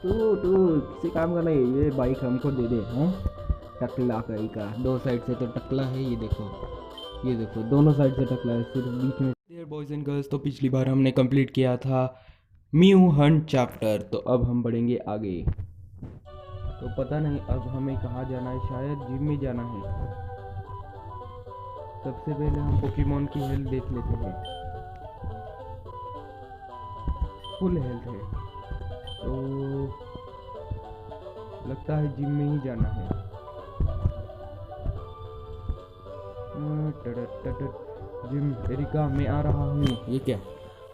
तू किसी काम का नहीं, ये बाइक हमको दे दे। हाँ, टकला कहीं का, दो साइड से तो टकला है। ये देखो दोनों साइड से टकला है, सिर्फ बीच में। डियर बॉयज़ एंड गर्ल्स, तो पिछली बार हमने कंप्लीट किया था म्यू हंट चैप्टर, तो अब हम बढ़ेंगे आगे। तो पता नहीं अब हमें कहाँ जाना है, शायद जिम में जाना है। सबसे पहले हम पोकेमॉन की हेल्थ देख लेते हैं। फुल हेल्थ है, तो लगता है जिम में ही जाना है। जिम, एरिका मैं आ रहा हूँ। ये क्या?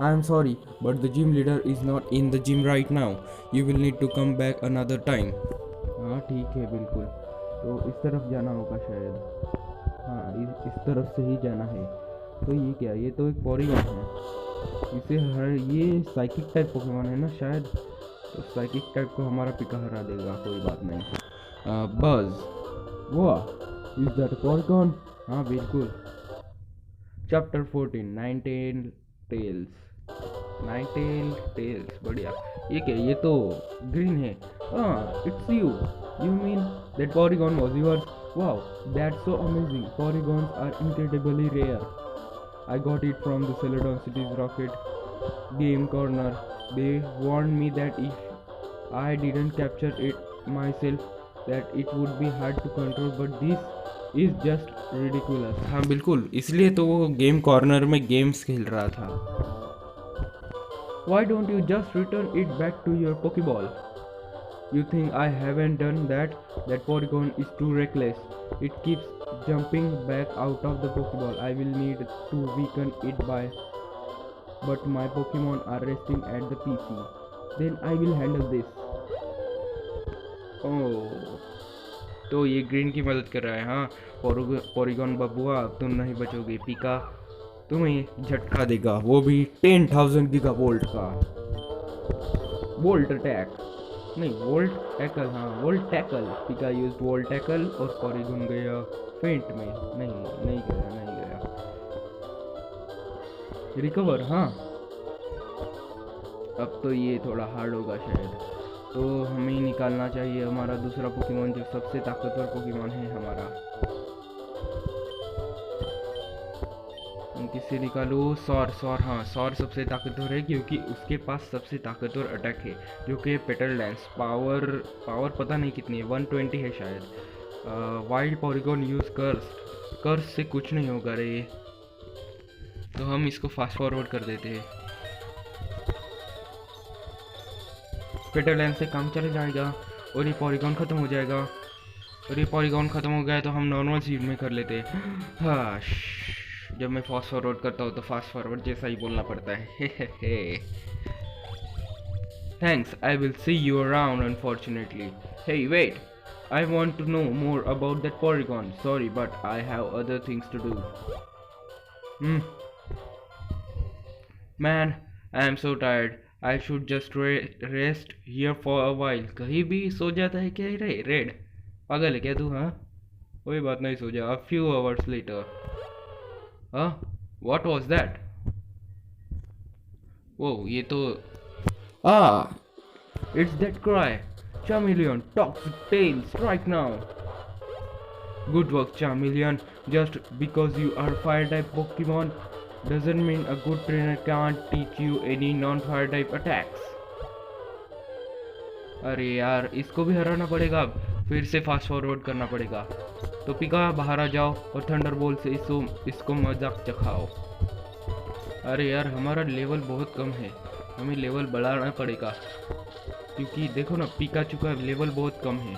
I am sorry but the gym leader is not in the gym right now, you will need to come back another time. हाँ ठीक है, बिल्कुल। तो इस तरफ जाना होगा शायद। हाँ, इस तरफ से ही जाना है। तो ये क्या? ये तो एक पॉलीगॉन है। इसे ये साइकिक टाइप पोकेमॉन है ना शायद, तो साइकिक टाइप को हमारा पिका हरा देगा, कोई बात नहीं। बज, वाह, इज दैट पॉलीगॉन? हाँ बिल्कुल। चैप्टर 14, नाइनटेल टेल्स, बढ़िया। ये क्या? ये तो ग्रीन है। हाँ, it's you mean that polygon was yours? Wow, that's so amazing, polygons are incredibly rare. I got it from the Celadon City's Rocket Game Corner. They warned me that if I didn't capture it myself, that it would be hard to control, but this is just ridiculous. हाँ बिल्कुल, इसलिए तो वो game corner में games खेल रहा था। Why don't you just return it back to your Pokeball? You think I haven't done that? That Porygon is too reckless. It keeps jumping back out of the Pokeball. I will need to weaken it but my Pokemon are resting at the PC. Then I will handle this. Oh, तो ये green की मदद कर रहा है। हाँ, पोरीगॉन बबुआ, तुम नहीं बचोगे। पिका तुम्हें झटका देगा, वो भी 10,000 गीगा वोल्ट का। वोल्ट अटैक नहीं, वोल्ट टैकल। हाँ, वोल्ट टैकल। पिका यूज्ड वोल्ट टैकल और पोरीगॉन गया फेंट में। नहीं गया। रिकवर। हाँ, अब तो ये थोड़ा हार्ड होगा शायद, तो हमें निकालना चाहिए हमारा दूसरा पोकेमॉन, जो सबसे ताकतवर पोकेमॉन है हमारा। किससे निकालो? सौर। हाँ, सौर सबसे ताकतवर है क्योंकि उसके पास सबसे ताकतवर अटैक है, जो कि पेटल डांस। पावर पता नहीं कितनी है, 120 है शायद। वाइल्ड पॉलीगॉन यूज कर्स से कुछ नहीं होगा रे, तो हम इसको फास्ट फॉरवर्ड कर देते हैं। पेटल डांस से काम चल जाएगा और ये पॉलीगॉन ख़त्म हो जाएगा। और ये पॉलीगॉन ख़त्म हो गया तो हम नॉर्मल स्पीड में कर लेते हैं। हाँ, जब मैं फास्ट फॉरवर्ड करता हूँ तो फास्ट फॉरवर्ड जैसा ही बोलना पड़ता है। Thanks, I will see you around unfortunately. Hey wait, I want to know more about that polygon. Sorry but I have other things to do. Man, I am so tired, I should just rest here for a while. कहीं भी सो जाता है क्या रे? Red पागल है क्या तू? हाँ, कोई बात नहीं, सो जा। A few hours later. हाँ, व्हाट वाज दैट? वो ये तो it's that cry. Charmeleon, toxic tail, strike now. Good work, Charmeleon. Just because you are fire type Pokemon doesn't mean a good trainer can't teach you any non-fire type attacks. अरे यार, इसको भी हराना पड़ेगा, अब फिर से फास्ट फॉरवर्ड करना पड़ेगा। तो पिका बाहर आ जाओ और थंडरबोल्ट से इसको मजाक चखाओ। अरे यार, हमारा लेवल बहुत कम है, हमें लेवल बढ़ाना पड़ेगा, क्योंकि देखो ना, पिकाचू का लेवल बहुत कम है।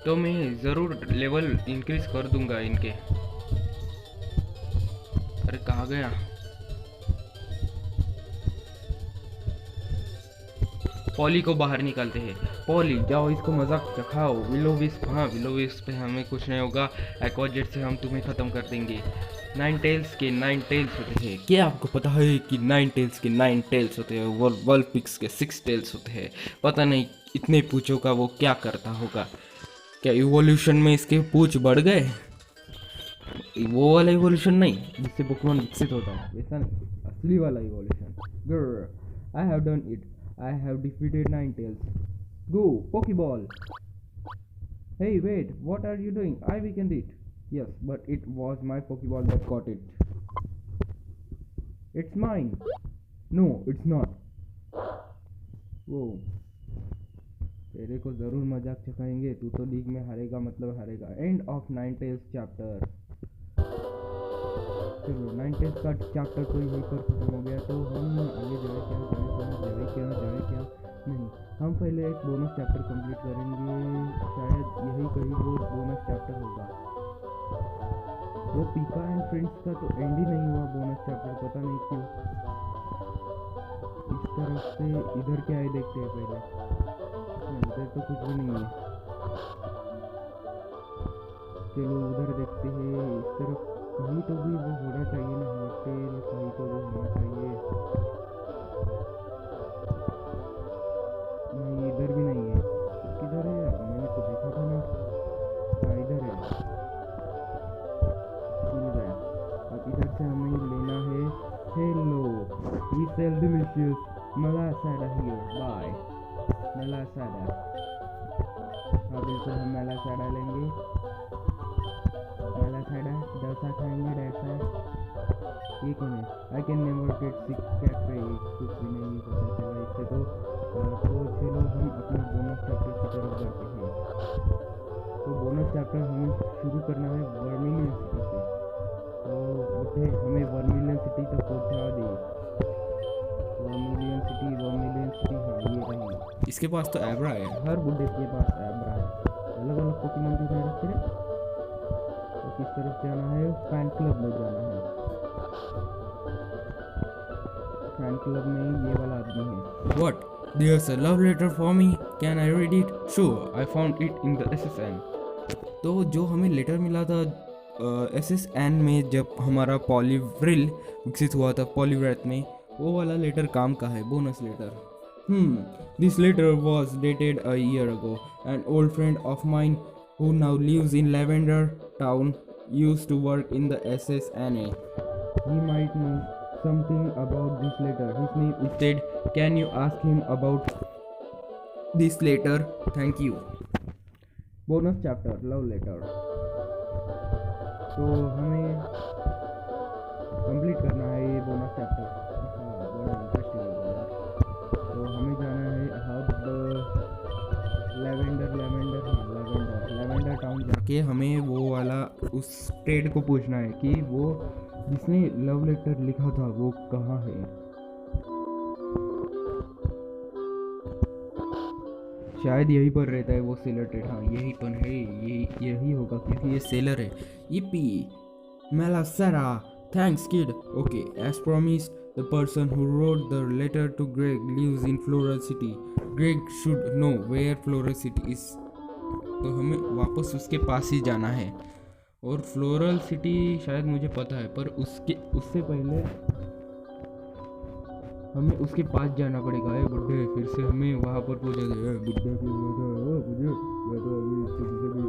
तो मैं ज़रूर लेवल इंक्रीज कर दूंगा इनके। अरे कहाँ गया? पॉली को बाहर निकालते हैं। पॉली जाओ, इसको मजाक चखाओ। विलोविस्प, हाँ विलोविस्प पे हमें कुछ नहीं होगा। एक्वाजेट से हम तुम्हें ख़त्म कर देंगे। 9 टेल्स के 9 टेल्स होते हैं। क्या आपको पता है कि 9 टेल्स के 9 टेल्स होते हैं? वल्पिक्स के 6 टेल्स होते हैं। पता नहीं इतने पूछों का वो क्या करता होगा। क्या इवोल्यूशन में इसके पूछ बढ़ गए? वो वाला इवोल्यूशन नहीं जिससे पोकेमॉन विकसित होता है, वैसा नहीं, असली वाला evolution. I have done it, I have defeated Ninetales, go Pokeball. Hey wait, what are you doing? I weakened it. Yes, but it was my pokeball that caught it. It's mine. No, it's not. वो तेरे को जरूर मजाक चखाएंगे, तू तो league में हारेगा मतलब हारेगा। End of Ninetales chapter. चलो नाइनटेल्स का चैप्टर तो यहीं पर खत्म हो गया, तो हम आगे जाए क्या नहीं, हम पहले एक बोनस चैप्टर कंप्लीट करेंगे, शायद यही कहीं वो बोनस चैप्टर होगा। वो पीका एंड फ्रेंड्स का तो एंड ही नहीं हुआ बोनस चैप्टर, पता नहीं क्यों। इस तरफ से इधर क्या है देखते हैं पहले। इधर तो कुछ भी नहीं है, चलो उधर देखते हैं। इस तरफ कहीं तो भी वो होना चाहिए ना, होटल कहीं तो वो होना चाहिए। नहीं इधर भी नहीं है, किधर है यार, मैंने तो देखा था ना। हाँ इधर है, अब इधर से हमें लेना है। Hello, we sell delicious malasada here, buy malasada. हाँ बिल्कुल हम मलासाडा लेंगे, मलासाडा डोसा खाएंगे, डोसा। ये कौन है? I can never get sick cafe, कुछ भी नहीं पता चला इससे तो चलो हम अपना बोनस चैप्टर की तरफ बढ़ते हैं। तो बोनस चैप्टर हमें शुरू करना है वर्मिलियन सिटी से, तो उसे हमें वर्मिलियन सिटी तक पहुंचा दे। वर्मिलियन सिटी, हाँ ये रही। इसके पास तो एब्रा है, हर बुड्ढे के पास एब्रा है। अलग अलग पोकेमॉन के साथ रखते हैं। तो किस तरफ जाना है? फैन क्लब में जाना है। फैन क्लब में ये वाला आदमी है। What? There's a love letter for me. Can I read it? Sure. I found it in the SSN. तो जो हमें लेटर मिला था SSN में जब हमारा पॉलीव्रिल विकसित हुआ था पॉलीव्रैथ में, वो वाला लेटर काम का है, bonus letter. This letter was dated a year ago. An old friend of mine who now lives in Lavender Town used to work in the SSNA. He might know something about this letter. His name is Ted. Can you ask him about this letter? Thank you. Bonus chapter, love letter. तो हमें complete करना है ये bonus chapter. हाँ बड़ा interesting है। तो हमें जाना है हब लेवेंडर टाउन जाके हमें वो वाला उस टेड को पूछना है कि वो जिसने लव लेटर लिखा था वो कहाँ है। शायद यहीं पर रहता है वो सेलर टेड। हाँ यही पर है, यही होगा क्योंकि ये सेलर है। yippee Malasara, thanks kid. Okay, as promised, the person who wrote the letter to Greg lives in Floral City. Greg should know where Floral City is. तो हमें वापस उसके पास ही जाना है। और फ्लोरल सिटी शायद मुझे पता है, पर उससे पहले हमें उसके पास जाना पड़ेगा। है बुड्ढे, फिर से हमें वहाँ पर पहुँचा दे। बुड्ढे की मुझे मैं तो अभी तुमसे भी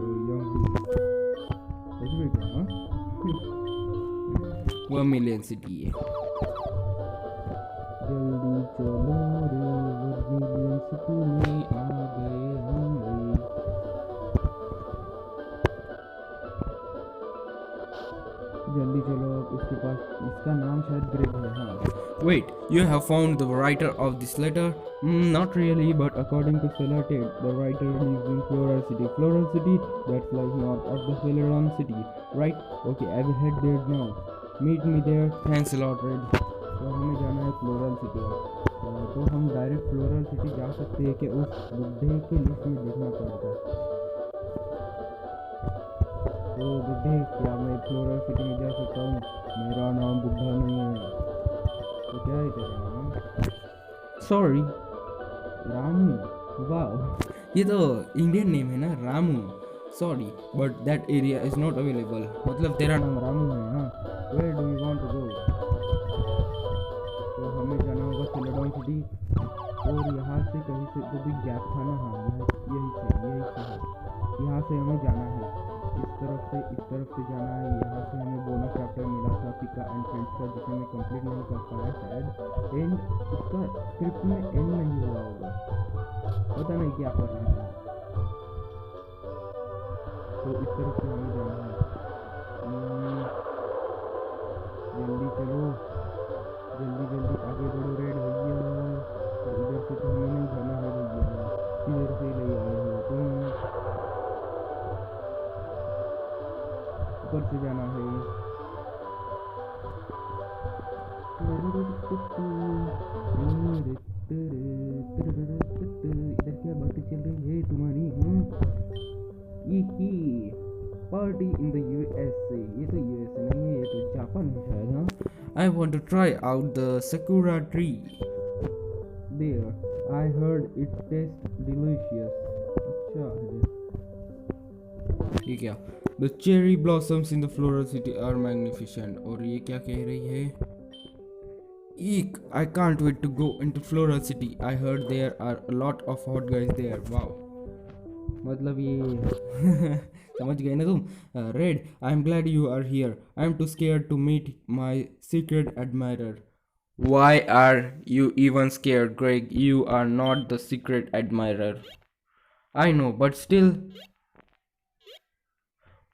वो मिलियन सिटी है। जल्दी चलो रे, मिलियन सिटी में आ गए हम रे। जल्दी चलो, उसके पास, इसका नाम शायद ग्रेग है। हाँ Wait, you have found the writer of this letter? Not really, but according to Seller Ted, the writer lives in Floral City. Floral City? That's like north of the Celeron City, right? Okay, I will head there now. Meet me there. Thanks a lot, Red. तो हमें जाना है floral city. तो हम direct floral city जा सकते हैं कि उस बुड्ढे के लिस्ट में देखना पड़ेगा। तो बुड्ढे, क्या मैं फ्लोरल सिटी में जा सकता हूँ? मेरा नाम बुड्ढा नहीं है। तो क्या है तेरा नाम? सॉरी, रामू। वाह, ये तो इंडियन नेम है ना, Ramu. Sorry but that area is not available. मतलब तेरा नाम रामू है ना? Where do you want to go? तो हमें जाना होगा सेलेडॉन सिटी, और यहाँ से कहीं से जो भी गैप था ना, हाँ यही से है, यहाँ से हमें जाना है। तरफ से जाना है। यहाँ से हमें बोनस चैप्टर मिला था पिका एंड फ्रेंड्स का, जिसे मैं कंप्लीट नहीं कर पाया शायद। एंड उसका स्क्रिप्ट में एंड नहीं हुआ होगा, पता नहीं क्या कर रहा है। तो इस तरफ से हमें जाना है। जल्दी चलो, जल्दी जल्दी आगे बढ़ो रेड भैया। तो इधर से तो हमें नहीं जाना है भैया, इधर से ले आए हो तुम, ऊपर से जाना है। इधर क्या बातें चल रही है तुम्हारी? Party in the USA. ये तो यूएसए नहीं है, ये तो जापान है शायद। हाँ, I want to try out the sakura tree there. I heard it taste delicious. अच्छा है ये क्या? The cherry blossoms in the floral city are magnificent. और ये क्या कह रही है? Eek, I can't wait to go into Floral City. I heard there are a lot of hot guys there. Wow. मतलब ये समझ गए ना तुम? Red, I'm glad you are here. I'm too scared to meet my secret admirer. Why are you even scared, Greg? You are not the secret admirer. I know, but still.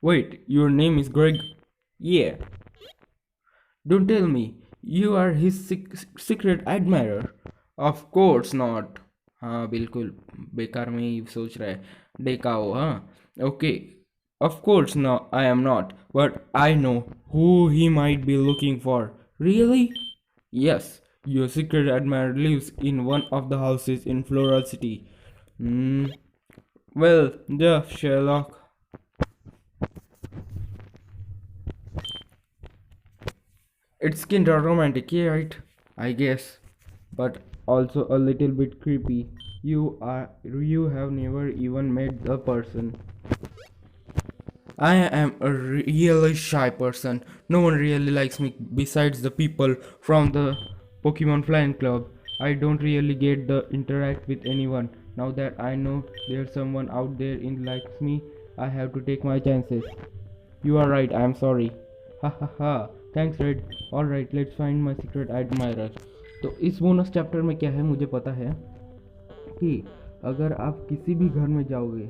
Wait, your name is Greg? Yeah. Don't tell me. You are his secret admirer. Of course not. हाँ बिल्कुल बेकार में ही सोच रहा है डेकाओ। हाँ okay, of course no, I am not, but I know who he might be looking for. Really? Yes, your secret admirer lives in one of the houses in Floral City. Well, Jeff Sherlock. It's kinda romantic, yeah, right? I guess, but also a little bit creepy. You have never even met the person. I am a really shy person. No one really likes me besides the people from the Pokemon Fan Club. I don't really get to interact with anyone. Now that I know there's someone out there in likes me, I have to take my chances. You are right, I am sorry. Ha ha ha. Thanks Red. Alright, let's find my secret admirer. तो इस bonus chapter में क्या है मुझे पता है कि अगर आप किसी भी घर में जाओगे,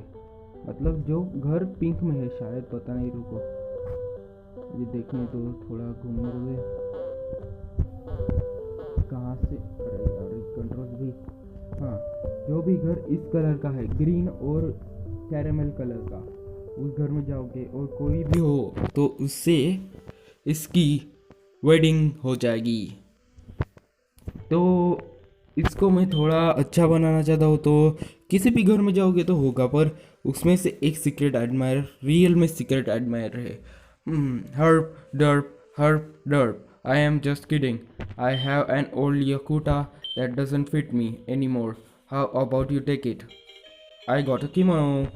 मतलब जो घर पिंक में है शायद, पता नहीं, रुको ये देखने तो थोड़ा घूमने हुए कहाँ से, अरे यार कंट्रोल भी। हाँ, जो भी घर इस कलर का है, ग्रीन और कैरेमल कलर का, उस घर में जाओगे और कोई भी हो तो उससे इसकी वेडिंग हो जाएगी। तो इसको मैं थोड़ा अच्छा बनाना चाहता हूँ, तो किसी भी घर में जाओगे तो होगा, पर उसमें से एक सीक्रेट एडमायर, रियल में सीक्रेट एडमायर है। Herp derp, I am just kidding, I have an old yukata that doesn't fit me any more, how about you take it, I got a kimono.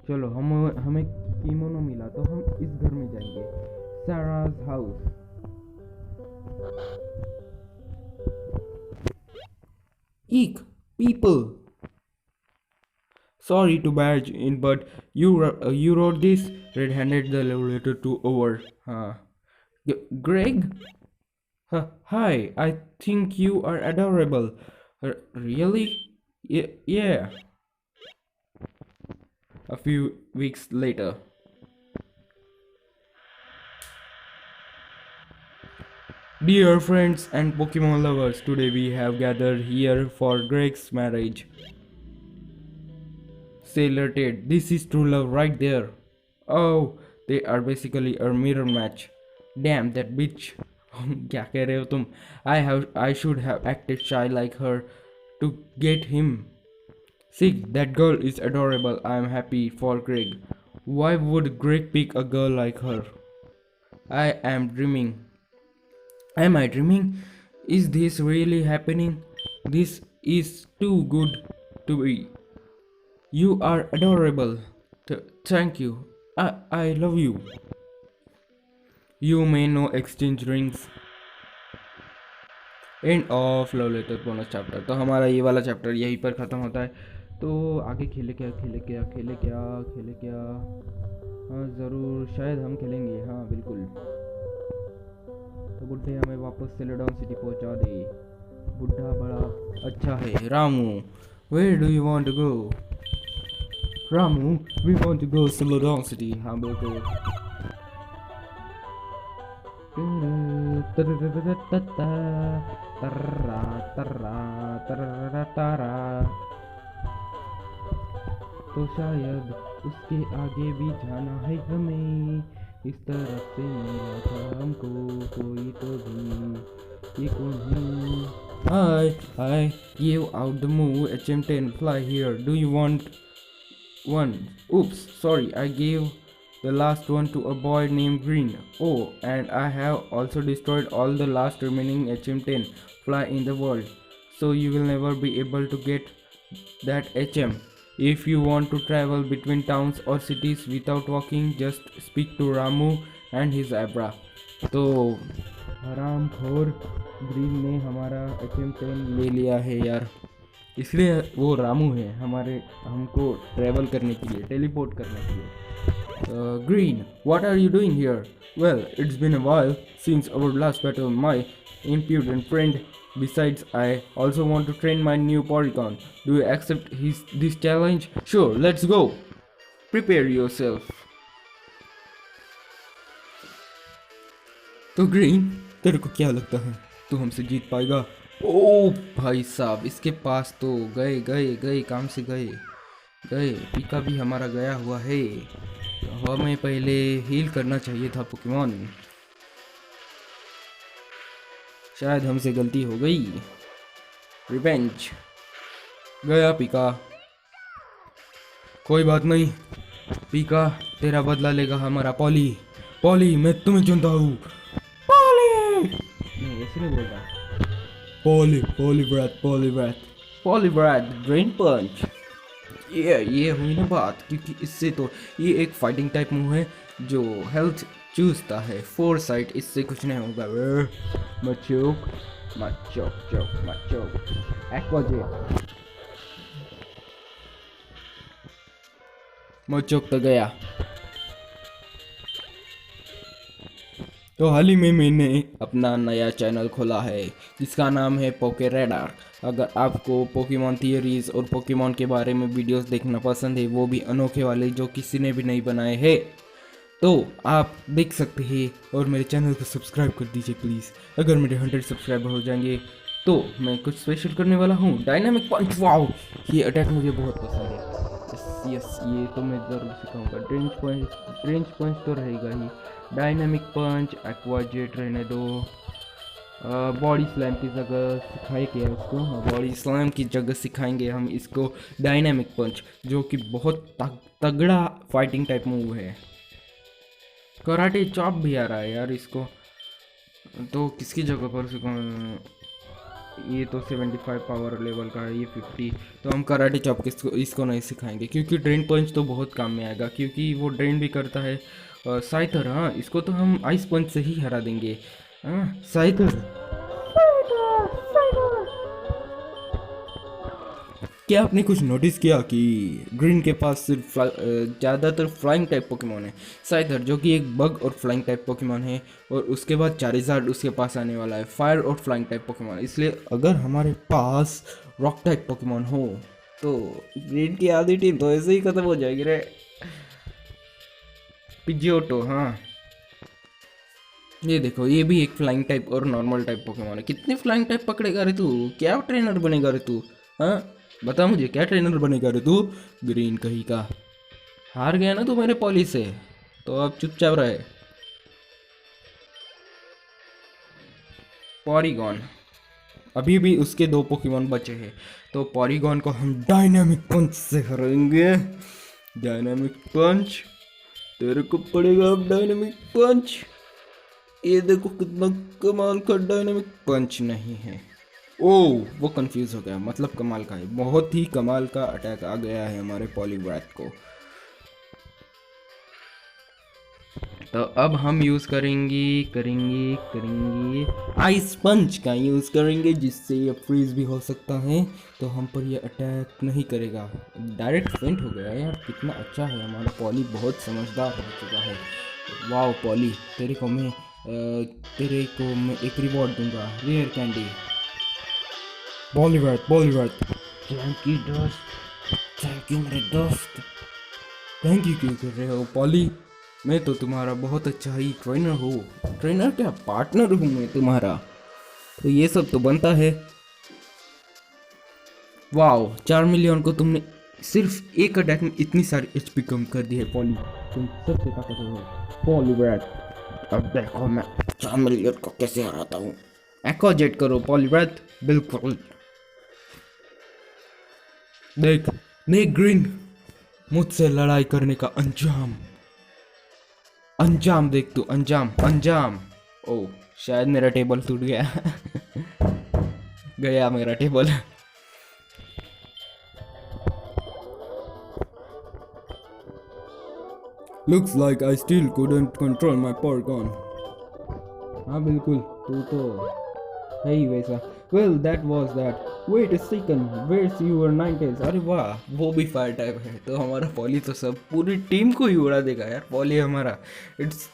चलो हमें kimono मिला तो हम इस घर में जाएंगे, सारा's house. Eek, people. Sorry to barge in, but you wrote this. Red handed the letter to over. Greg? Hi, I think you are adorable. Really? Yeah. A few weeks later. Dear friends and Pokemon lovers, today we have gathered here for Greg's marriage. Sailor Ted, this is true love right there. Oh, they are basically a mirror match. Damn that bitch. क्या कह रहे हो तुम? I should have acted shy like her to get him. See, that girl is adorable. I am happy for Greg. Why would Greg pick a girl like her? I am dreaming. Am I dreaming? Is this really happening? This is too good to be. You are adorable. Thank you. I love you. You may know exchange rings. End of love letter bonus chapter. तो हमारा ये वाला chapter यहीं पर ख़त्म होता है। तो आगे खेले क्या खेले क्या खेले क्या खेले क्या? हाँ ज़रूर, शायद हम खेलेंगे, हाँ बिल्कुल। तो बुढ़े हमें वापस सेलोडॉन सिटी पहुंचा दे। बुढ़ा बड़ा अच्छा है। Ramu, where do you want to go? Ramu, we want to go Celadon city. हाँ बिल्कुल। तर्रा तर्रा तर्रा तारा। तो शायद उसके आगे भी जाना है हमें। इस तरफ से मिला था हमको कोई तो भी। ये कौन है? I gave out the move HM10 fly here. Do you want one? Oops, sorry, I gave the last one to a boy named Green. Oh, and I have also destroyed all the last remaining HM10 fly in the world. So you will never be able to get that HM. If you want to travel between towns or cities without walking, just speak to Ramu and his Abra. तो हरामखोर green ने हमारा HM10 ले लिया है यार, इसलिए वो रामू है हमारे हमको ट्रैवल करने के लिए, टेलीपोर्ट करने के लिए। Green, what are you doing here? Well, it's been a while since our last battle, my impudent friend. Besides, I also want to train my new Porygon. Do you accept this challenge? Sure, let's go. Prepare yourself. तो green, तेरे को क्या लगता है तू हमसे जीत पाएगा? ओ भाई साहब, इसके पास तो गए गए गए काम से गए गए। पीका भी हमारा गया हुआ है, तो हमें पहले हील करना चाहिए था पोकेमॉन। शायद हमसे गलती हो गई। रिवेंज। गया पीका, कोई बात नहीं पीका, तेरा बदला लेगा हमारा पॉली। पॉली, मैं तुम्हें चुनता हूँ। पॉली, नहीं ऐसे नहीं बोलता। पॉली, पॉलीव्रैथ, पॉलीव्रैथ, पॉलीव्रैथ ड्रेन पंच। ये हुई ना बात, क्योंकि इससे तो ये एक फाइटिंग टाइप मूव है जो हेल्थ चूसता है। 4 साइड, इससे कुछ नहीं होगा। मचोक मचोक चोक मचोक एक्वाजेट। मचोक तो गया। तो हाल ही में मैंने अपना नया चैनल खोला है जिसका नाम है पोके रेडार। अगर आपको पोकेमॉन थियरीज और पोकेमॉन के बारे में वीडियोस देखना पसंद है, वो भी अनोखे वाले जो किसी ने भी नहीं बनाए हैं, तो आप देख सकते हैं। और मेरे चैनल को सब्सक्राइब कर दीजिए प्लीज़। अगर मेरे 100 सब्सक्राइबर हो जाएंगे तो मैं कुछ स्पेशल करने वाला हूँ। डायनामिक पंच, वाओ, ये अटैक मुझे बहुत पसंद है। यस, ये तो मैं ज़रूर सिखाऊंगा। ड्रेंच पंच तो रहेगा ही। डायनामिक पंच, एक्वाजेट रहने दो। बॉडी स्लैम की जगह सिखाएंगे उसको, बॉडी स्लैम की जगह सिखाएंगे हम इसको डायनामिक पंच, जो कि बहुत तगड़ा फाइटिंग टाइप मूव है। कराटे चॉप भी आ रहा है यार इसको, तो किसकी जगह पर सिखाऊं? ये तो 75 पावर लेवल का है, ये 50, तो हम कराटे चॉप इसको नहीं सिखाएंगे, क्योंकि ड्रेन पंच तो बहुत काम में आएगा, क्योंकि वो ड्रेन भी करता है। साइथर, हाँ, इसको तो हम आइस पंच से ही हरा देंगे। हाँ साइथर, क्या आपने कुछ नोटिस किया कि ग्रीन के पास सिर्फ ज़्यादातर फ्लाइंग टाइप पोकेमॉन है? साइथर, जो कि एक बग और फ्लाइंग टाइप पोकेमॉन है, और उसके बाद चारिज़ार्ड उसके पास आने वाला है, फायर और फ्लाइंग टाइप पोकेमॉन। इसलिए अगर हमारे पास रॉक टाइप पोकेमॉन हो तो ग्रीन की आधी टीम तो ऐसे ही खत्म हो जाएगी रे। पिजियोटो, हाँ, ये देखो, ये भी एक फ्लाइंग टाइप और नॉर्मल टाइप पोकेमॉन है। कितने फ्लाइंग टाइप पकड़ेगा रे तू? क्या ट्रेनर बनेगा रे तू? हाँ बता मुझे, क्या ट्रेनर बनेगा रे तू? ग्रीन कहीं का, हार गया ना तू मेरे पॉली से, तो अब चुपचाप रहे। पॉलीगॉन, अभी भी उसके 2 पोकेमॉन बचे हैं, तो पॉलीगॉन को हम डायनामिक पंच से हराएंगे। डायनामिक पंच, तेरे को पड़ेगा अब डायनामिक पंच। ये देखो कितना कमाल का डायनामिक पंच नहीं है। ओह, वो कंफ्यूज हो गया, मतलब कमाल का है, बहुत ही कमाल का अटैक आ गया है हमारे पॉलीव्रैथ को। तो अब हम यूज़ करेंगे आइस पंच का यूज़ करेंगे, जिससे ये फ्रीज भी हो सकता है, तो हम पर ये अटैक नहीं करेगा। डायरेक्ट फेंट हो गया यार, कितना अच्छा है हमारा पॉली, बहुत समझदार हो चुका है। वाह पॉली, तेरे को मैं एक रिवॉर्ड दूंगा, रेयर कैंडी। बॉलीवर्थ थैंक यू दोस्त, थैंक यू मेरे दोस्त। थैंक यू क्यों कर रहे हो पॉली, मैं तो तुम्हारा बहुत अच्छा ही ट्रेनर हूँ। ट्रेनर क्या, पार्टनर हूँ मैं तुम्हारा, तो ये सब तो बनता है। वाओ, 4 मिलियन को तुमने सिर्फ एक अटैक में इतनी सारी एचपी कम कर दी है पॉली, तुम सबसे ताकतवर हो पॉलीवर्थ। अब देखो मैं 4 मिलियन को कैसे हराता हूँ। एको जेट करो पॉलीवर्थ, बिल्कुल। देख ग्रीन, मुझसे लड़ाई करने का अंजाम देख तू, अंजाम। ओ शायद मेरा टेबल टूट गया मेरा table. Looks like I still couldn't control my power gun. हाँ बिल्कुल, तू तो है ही वैसा। Well, that was that. Wait a second, where's your 90s? अरे वाह, वो भी फायर टाइप है, तो हमारा पॉली तो सब पूरी टीम को ही उड़ा देगा यार। पॉली हमारा, it's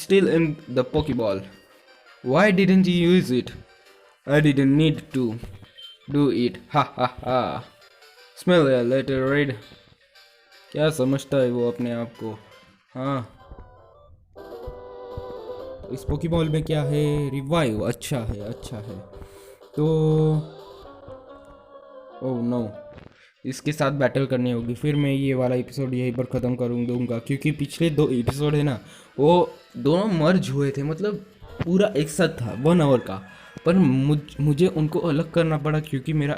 still in the Pokeball. Why didn't you use it? I didn't need to do it. Ha ha ha. Smell a little red. क्या समझता है वो अपने आप को। हाँ, इस पोकेबॉल में क्या है, रिवाइव। अच्छा है तो ओह नो, इसके साथ बैटल करनी होगी। फिर मैं ये वाला एपिसोड यहीं पर ख़त्म दूंगा, क्योंकि पिछले 2 एपिसोड है ना, वो दोनों मर्ज हुए थे, मतलब पूरा एक साथ था 1 आवर का, पर मुझे उनको अलग करना पड़ा, क्योंकि मेरा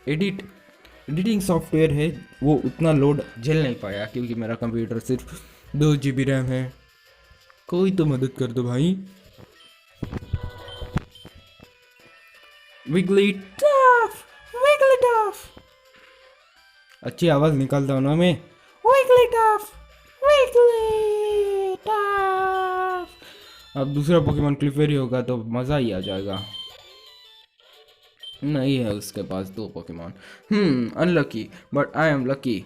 एडिटिंग सॉफ्टवेयर है वो उतना लोड झेल नहीं पाया, क्योंकि मेरा कंप्यूटर सिर्फ 2 GB रैम है। कोई तो मदद कर दो भाई। Wigglytuff, अच्छी आवाज निकालता हूँ ना मैं। Wigglytuff। अब दूसरा पोकेमॉन क्लिफेरी होगा तो मजा ही आ जाएगा। नहीं है उसके पास 2 Pokemon. Unlucky but I am lucky.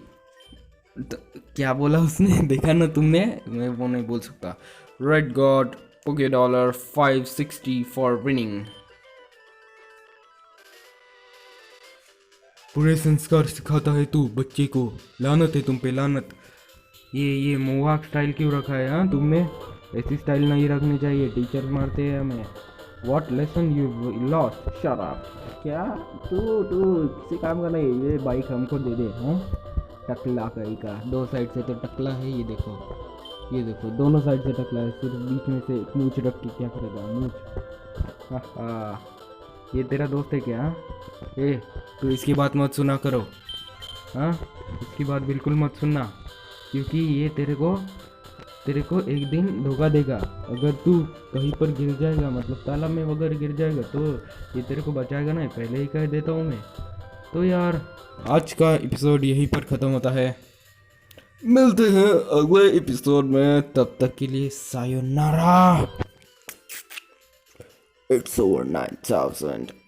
क्या बोला उसने, देखा ना तुमने, मैं वो नहीं बोल सकता। रेड गॉड पोके डॉलर 560 फॉर विनिंग। पूरे संस्कार सिखाता है तू बच्चे को, लानत है तुम पे लानत। ये मोहाक स्टाइल क्यों रखा है? हाँ तुमने ऐसी स्टाइल नहीं रखनी चाहिए, टीचर मारते हैं हमें। What lesson you lost? Shut up. क्या तू किसी काम का नहीं, ये बाइक हमको दे दे। हाँ टकला कहीं का, 2 साइड से तो टकला है। ये देखो दोनों साइड से टकला है, सिर्फ बीच में से मूछ रख के क्या करेगा मूछ। हाँ ये तेरा दोस्त है क्या? ए तू इसकी बात मत सुना करो। हाँ इसकी बात बिल्कुल मत सुनना, क्योंकि ये तेरे को एक दिन धोखा देगा। अगर तू कहीं पर गिर जाएगा, मतलब तालाब में वगैरह गिर जाएगा, तो ये तेरे को बचाएगा ना, पहले ही कह देता हूँ मैं। तो यार आज का एपिसोड यहीं पर ख़त्म होता है, मिलते हैं अगले एपिसोड में, तब तक के लिए सायोनारा। It's over 9000.